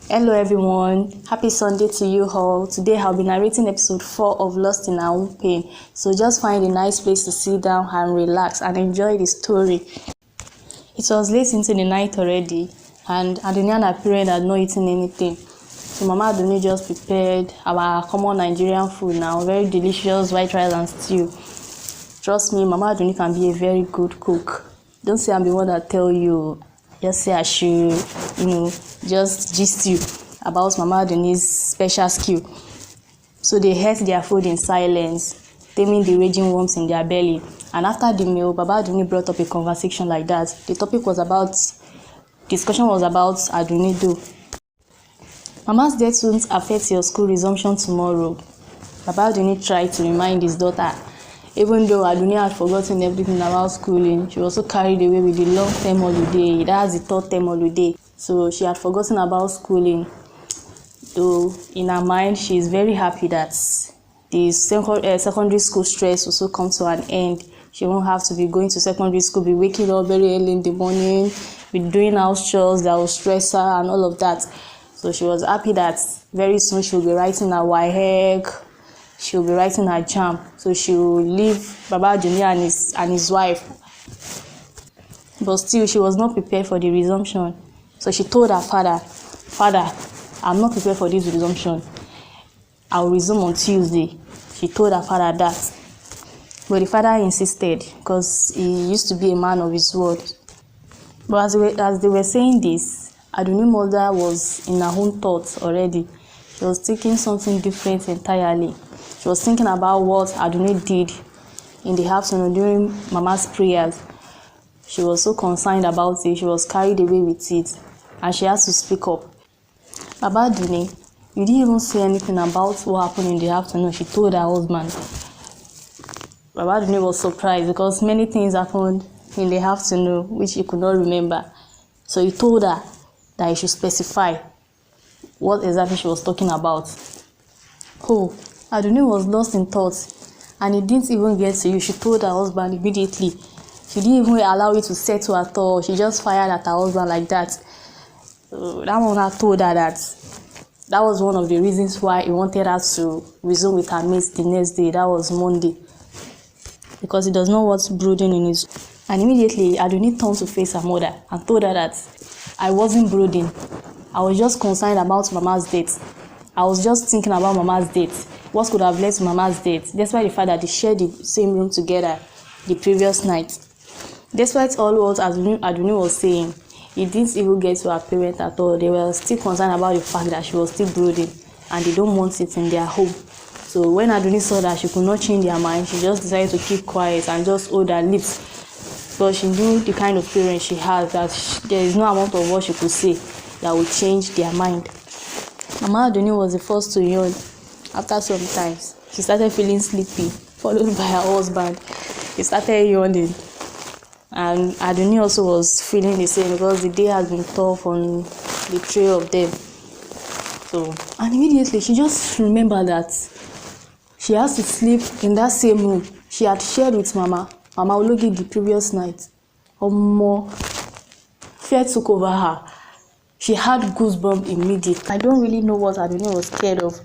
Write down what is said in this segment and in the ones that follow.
Hello everyone, happy Sunday to you all. Today I'll be narrating episode 4 of Lost in Our Own Pain. So just find a nice place to sit down and relax and enjoy the story. It was late into the night already and Adunia and her parents had not eaten anything. So Mama Aduni just prepared our common Nigerian food now, very delicious white rice and stew. Trust me, Mama Aduni can be a very good cook. Don't say I'm the one that tell you. Just say I should, just gist you about Mama Aduni's special skill. So they ate their food in silence, taming the raging worms in their belly. And after the meal, Baba Aduni brought up a conversation like that. Discussion was about Aduni do. Mama's death won't affect your school resumption tomorrow. Baba Aduni tried to remind his daughter. Even though Aduni had forgotten everything about schooling, she was also carried away with the long-term holiday. That's the third-term holiday. So she had forgotten about schooling. Though in her mind, she is very happy that the secondary school stress will also come to an end. She won't have to be going to secondary school, be waking up very early in the morning, be doing house chores that will stress her and all of that. So she was happy that very soon she will be writing her WAEC. She'll be writing her JAMB, so she'll leave Baba Aduni and his wife. But still, she was not prepared for the resumption. So she told her father, I'm not prepared for this resumption. I'll resume on Tuesday. She told her father that. But the father insisted because he used to be a man of his word. But as they were saying this, Aduni's mother was in her own thoughts already. She was thinking something different entirely. She was thinking about what Aduni did in the afternoon during Mama's prayers. She was so concerned about it. She was carried away with it. And she had to speak up. Baba Aduni, you didn't even say anything about what happened in the afternoon. She told her husband. Baba Aduni was surprised because many things happened in the afternoon which he could not remember. So he told her that he should specify what exactly she was talking about. Oh, Aduni was lost in thought and he didn't even get to you. She told her husband immediately. She didn't even allow it to settle at all. She just fired at her husband like that. That one had told her that was one of the reasons why he wanted her to resume with her mates the next day. That was Monday. Because he does not want brooding in his... And immediately, Aduni turned to face her mother and told her that I wasn't brooding. I was just concerned about Mama's death. I was just thinking about Mama's death. What could have led to Mama's death? Despite the fact that they shared the same room together the previous night. Despite all what Aduni was saying, he didn't even get to her parents at all. They were still concerned about the fact that she was still brooding and they don't want it in their home. So when Aduni saw that she could not change their mind, she just decided to keep quiet and just hold her lips. Because she knew the kind of parents she has, that there is no amount of what she could say that would change their mind. Mama Aduni was the first to yawn. After some time, she started feeling sleepy, followed by her husband. He started yawning. And Aduni also was feeling the same because the day has been tough on the three of them. And immediately she just remembered that she has to sleep in that same room she had shared with Mama Ologi the previous night. Fear took over her. She had goosebumps immediately. I don't really know what Aduni was scared of,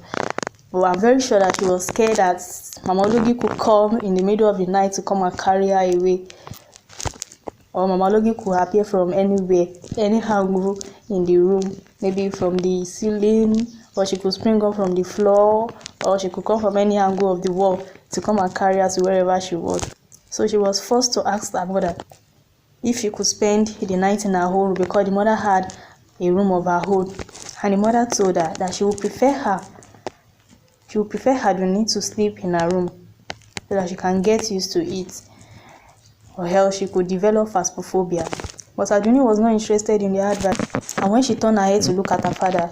but I'm very sure that she was scared that Mama Ologi could come in the middle of the night to come and carry her away. Or Mama Ologi could appear from anywhere, any angle in the room, maybe from the ceiling, or she could spring up from the floor, or she could come from any angle of the wall to come and carry her to wherever she was. So she was forced to ask her mother if she could spend the night in her own room because the mother had a room of her own. And the mother told her that she would prefer Aduni to sleep in her room so that she can get used to it, or else she could develop phasmophobia. But Aduni was not interested in the advice. And when she turned her head to look at her father,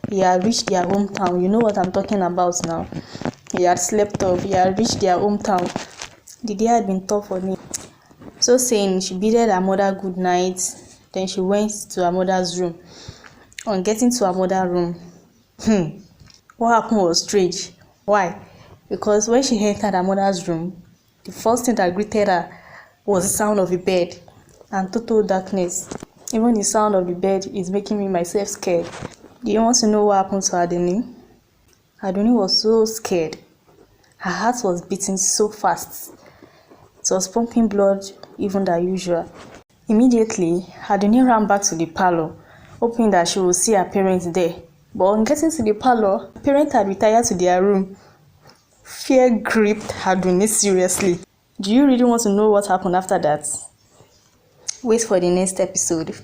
he had reached their hometown. You know what I'm talking about now. He had slept off. He had reached their hometown. The day had been tough for me. So saying, she bidded her mother good night. Then she went to her mother's room. On getting to her mother's room, what happened was strange. Why? Because when she entered her mother's room, the first thing that greeted her was the sound of a bed and total darkness. Even the sound of the bed is making me myself scared. Do you want to know what happened to Aduni? Aduni was so scared. Her heart was beating so fast. It was pumping blood even than usual. Immediately, Aduni ran back to the parlor, hoping that she would see her parents there. But on getting to the parlor, her parents had retired to their room. Fear gripped Aduni seriously. Do you really want to know what happened after that? Wait for the next episode.